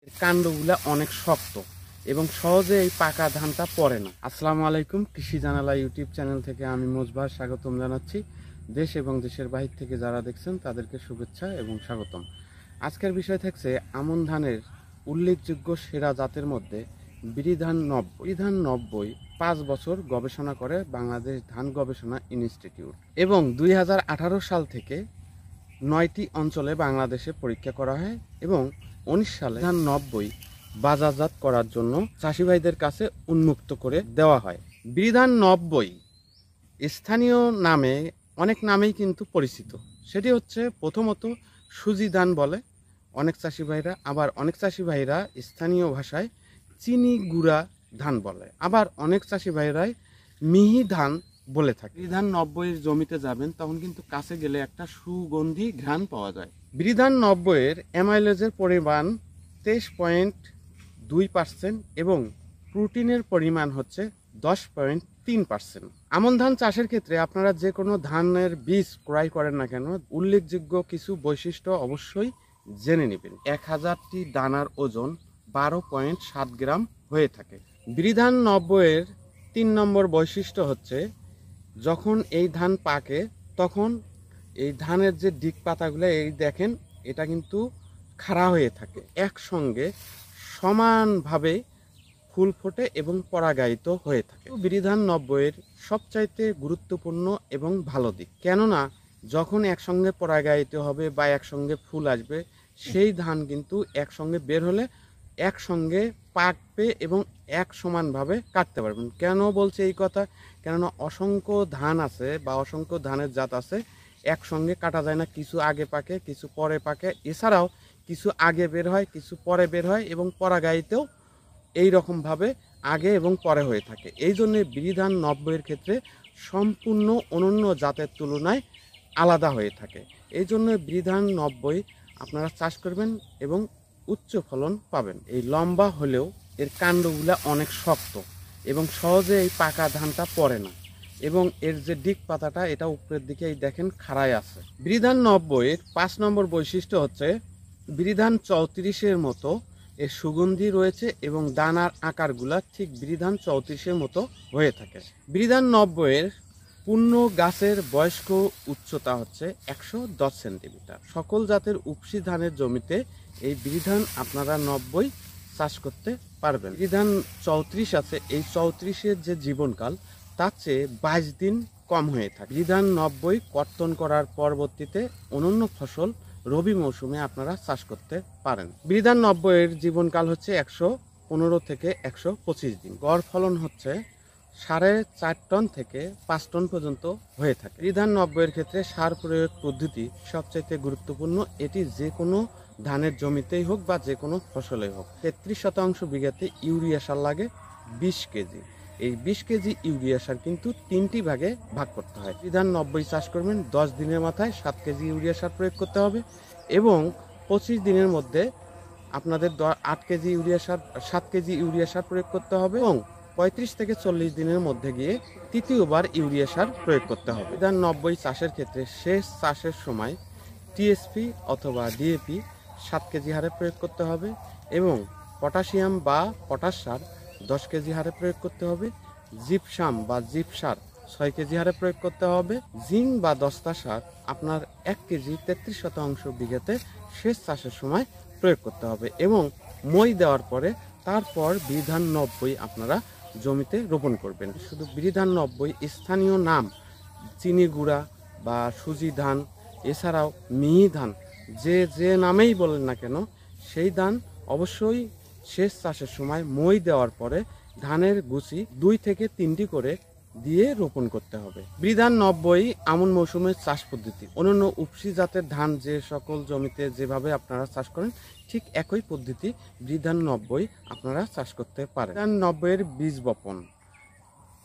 কাণ্ডগুলা অনেক শক্ত এবং সহজে এই পাকা ধানটা পড়ে না। আসসালামু আলাইকুম, কৃষি জানালা ইউটিউব চ্যানেল থেকে আমি মোজবার স্বাগতম জানাচ্ছি। দেশ এবং দেশের বাহির থেকে যারা দেখছেন তাদেরকে শুভেচ্ছা এবং স্বাগতম। আজকের বিষয় থাকছে আমন ধানের উল্লেখযোগ্য সেরা জাতের মধ্যে বিরিধান 90। বিরিধান 90 5 বছর গবেষণা করে বাংলাদেশ ধান গবেষণা ইনস্টিটিউট এবং 2018 সাল থেকে 9টি অঞ্চলে বাংলাদেশে পরীক্ষা করা হয় এবং 19 সালে ধান 90 বাজারজাত করার জন্য চাষি ভাইদের কাছে উন্মুক্ত করে দেওয়া হয়। বিরিধান 90 স্থানীয় নামে অনেক নামেই কিন্তু পরিচিত। সেটি হচ্ছে প্রথমত সুজি ধান বলে অনেক চাষি ভাইরা, আবার অনেক চাষি ভাইরা স্থানীয় ভাষায় চিনি গুঁড়া ধান বলে, আবার অনেক চাষি ভাইরাই মিহি ধান বলে থাকে। বিরিধান 90 জমিতে যাবেন তখন কিন্তু কাছে গেলে একটা সুগন্ধি ঘ্রাণ পাওয়া যায়। বিরিধান 90 অ্যামাইলেজের পরিমাণ 23.2% এবং প্রোটিনের পরিমাণ হচ্ছে 10.3%। আমন ধান চাষের ক্ষেত্রে আপনারা যে কোনো ধানের বীজ ক্রয় করেন না কেন, উল্লেখযোগ্য কিছু বৈশিষ্ট্য অবশ্যই জেনে নেবেন। 1000টি দানার ওজন 12.7 গ্রাম হয়ে থাকে। বিরিধান 90 3 নম্বর বৈশিষ্ট্য হচ্ছে যখন এই ধান পাকে তখন এই ধানের যে ডিগ পাতাগুলো এই দেখেন এটা কিন্তু খাড়া হয়ে থাকে, একসঙ্গে সমানভাবে ফুল ফোটে এবং পরাগায়িত হয়ে থাকে। বিরিধান 90 সবচাইতে গুরুত্বপূর্ণ এবং ভালো দিক, কেননা যখন একসঙ্গে পরাগায়িত হবে বা একসঙ্গে ফুল আসবে সেই ধান কিন্তু একসঙ্গে বের হলে একসঙ্গে পাকবে এবং এক সমানভাবে কাটতে পারবেন। কেন বলছে এই কথা? কেননা অসংখ্য ধান আছে বা অসংখ্য ধানের জাত আছে, একসঙ্গে কাটা যায় না, কিছু আগে পাকে কিছু পরে পাকে, এছাড়াও কিছু আগে বের হয় কিছু পরে বের হয় এবং পরাগায়িতেও এই রকমভাবে আগে এবং পরে হয়ে থাকে। এই জন্যে বিরিধান 90 ক্ষেত্রে সম্পূর্ণ অনন্য জাতের তুলনায় আলাদা হয়ে থাকে। এই জন্য বিরিধান 90 আপনারা চাষ করবেন এবং উচ্চ ফলন পাবেন। এই লম্বা হলেও এর কাণ্ডগুলা অনেক শক্ত এবং সহজে এই পাকা ধানটা পড়ে না এবং এর যে ডিগ পাতাটা এটা উপরের দিকে এই দেখেন খাড়ায় আছে। বিরিধান 90 5 নম্বর বৈশিষ্ট্য হচ্ছে বিরিধান 34-এর মতো এর সুগন্ধি রয়েছে এবং দানার আকারগুলা ঠিক বিরিধান 34-এর মতো হয়ে থাকে। বিরিধান 90 পূর্ণ গাছের বয়স্ক উচ্চতা হচ্ছে 110 সেন্টিমিটার। সকল জাতের উপসি ধানের জমিতে এই বিরিধান আপনারা 90 চাষ করতে পারবেন। বিরিধান 34 আছে, এই 34-এর যে জীবনকাল তার চেয়ে 22 দিন কম হয়ে থাকে। বিরিধান 90 কর্তন করার পরবর্তীতে অনন্য ফসল রবি মৌসুমে আপনারা চাষ করতে পারেন। বিরিধান 90-এর জীবনকাল হচ্ছে 115 থেকে 125 দিন। গড় ফলন হচ্ছে 4.5 টন থেকে 5 টন পর্যন্ত হয়ে থাকে। বিরিধান 90-এর ক্ষেত্রে সার প্রয়োগ পদ্ধতি সবচাইতে গুরুত্বপূর্ণ। এটি যে কোনো ধানের জমিতেই হোক বা যে কোনো ফসলেই হোক, 33% বিঘাতে ইউরিয়া সার লাগে 20 কেজি। এই 20 কেজি ইউরিয়া সার কিন্তু 3টি ভাগে ভাগ করতে হয়। বিরিধান 90 চাষ করবেন 10 দিনের মাথায় 7 কেজি ইউরিয়া সার প্রয়োগ করতে হবে এবং 25 দিনের মধ্যে আপনাদের 8 কেজি ইউরিয়া সার 7 কেজি ইউরিয়া সার প্রয়োগ করতে হবে এবং 35 থেকে 40 দিনের মধ্যে গিয়ে তৃতীয়বার ইউরিয়া সার প্রয়োগ করতে হবে। বিরিধান 90 চাষের ক্ষেত্রে শেষ চাষের সময় টিএসপি অথবা ডিএপি 7 কেজি হারে প্রয়োগ করতে হবে এবং পটাশিয়াম বা পটাশ সার 10 কেজি হারে প্রয়োগ করতে হবে। জিপসাম বা জিপসার 6 কেজি হারে প্রয়োগ করতে হবে। জিঙ্ক বা দস্তা সার আপনার 1 কেজি 33% বিঘাতে শেষ চাষের সময় প্রয়োগ করতে হবে এবং মই দেওয়ার পরে তারপর বিরিধান 90 আপনারা জমিতে রোপণ করবেন। শুধু বিরিধান 90 স্থানীয় নাম চিনি গুঁড়া বা সুজি ধান, এছাড়াও মিহি ধান, যে নামেই বলেন না কেন সেই ধান অবশ্যই শেষ চাষের সময় মই দেওয়ার পরে ধানের গুছি 2 থেকে 3টি করে দিয়ে রোপণ করতে হবে। বিরিধান 90 আমন মৌসুমের চাষ পদ্ধতি। অন্যান্য উপসি জাতের ধান যে সকল জমিতে যেভাবে আপনারা চাষ করেন ঠিক একই পদ্ধতি বিরিধান 90 আপনারা চাষ করতে পারেন। বিরিধান 90-এর বীজ বপন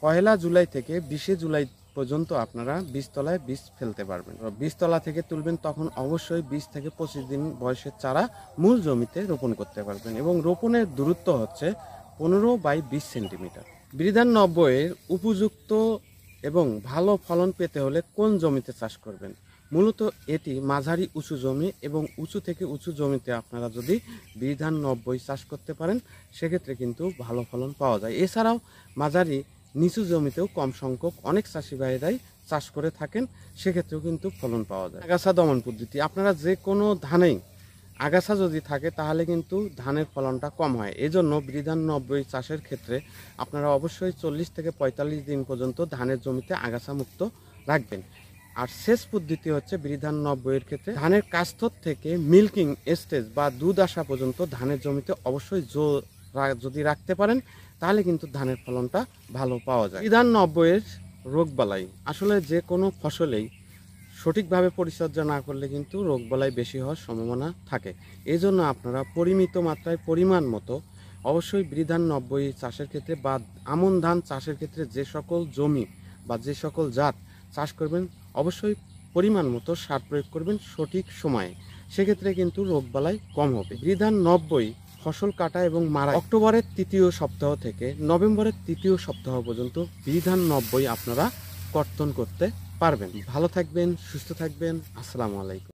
1 জুলাই থেকে 20 জুলাই পর্যন্ত আপনারা বীজতলায় বীজ ফেলতে পারবেন। বীজতলা থেকে তুলবেন তখন অবশ্যই 20 থেকে 25 দিন বয়সের চারা মূল জমিতে রোপণ করতে পারবেন এবং রোপণের দূরত্ব হচ্ছে 15/20 সেন্টিমিটার। বিরিধান 90-এর উপযুক্ত এবং ভালো ফলন পেতে হলে কোন জমিতে চাষ করবেন? মূলত এটি মাঝারি উঁচু জমি এবং উঁচু থেকে উঁচু জমিতে আপনারা যদি বিধান 90 চাষ করতে পারেন সেক্ষেত্রে কিন্তু ভালো ফলন পাওয়া যায়। এছাড়াও মাঝারি নিচু জমিতেও কম সংখ্যক অনেক চাষি ভাইরাই চাষ করে থাকেন, সেক্ষেত্রেও কিন্তু ফলন পাওয়া যায়। আগাছা দমন পদ্ধতি, আপনারা যে কোনো ধানেই আগাছা যদি থাকে তাহলে কিন্তু ধানের ফলনটা কম হয়। এজন্য বিধান 90 চাষের ক্ষেত্রে আপনারা অবশ্যই 40 থেকে 45 দিন পর্যন্ত ধানের জমিতে আগাছা মুক্ত রাখবেন। আর সেচ পদ্ধতি হচ্ছে বিধান 90 এর ক্ষেত্রে ধানের কাস্তর থেকে মিল্কিং স্টেজ বা দুধ আসা পর্যন্ত ধানের জমিতে অবশ্যই যদি রাখতে পারেন তাহলে কিন্তু ধানের ফলনটা ভালো পাওয়া যায়। বিধান 90 এর রোগবালাই, আসলে যে কোনো ফসলেই সঠিকভাবে পরিচর্যা না করলে কিন্তু রোগবালাই বেশি হওয়ার সম্ভাবনা থাকে। এই জন্য আপনারা পরিমিত মাত্রায় পরিমাণ মতো অবশ্যই বিধান 90 চাষের ক্ষেত্রে বা আমন ধান চাষের ক্ষেত্রে যে সকল জমি বা যে সকল জাত চাষ করবেন অবশ্যই পরিমাণ মতো সার প্রয়োগ করবেন সঠিক সময়ে, সেক্ষেত্রে কিন্তু রোগবালাই কম হবে। বিধান 90 ফসল কাটা এবং মারা অক্টোবরের 3য় সপ্তাহ থেকে নভেম্বরের 3য় সপ্তাহ পর্যন্ত বিধান 90 আপনারা কর্তন করতে পারবেন। ভালো থাকবেন, সুস্থ থাকবেন। আসসালামু আলাইকুম।